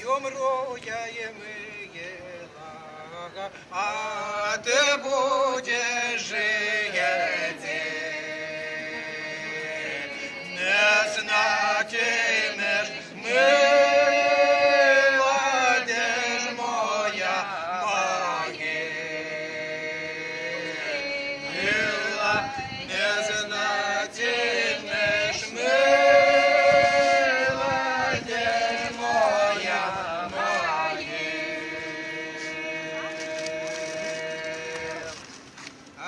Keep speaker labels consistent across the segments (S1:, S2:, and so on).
S1: умру я и мыела, а ты будешь жить. Не знатимеш мила, де ж моя могила. Не знатимеш мила, де ж моя могила. А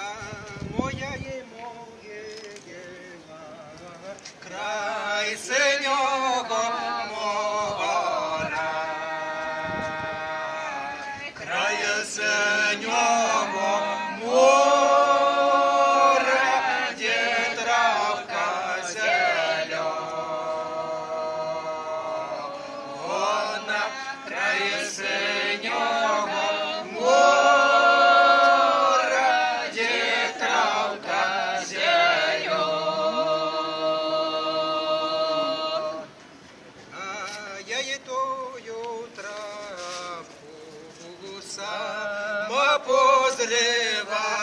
S1: моя є могила, край синього мора, край синього мора, де травка зелена, край синього мора, де травка зелена. А я й тою травку сама позрива.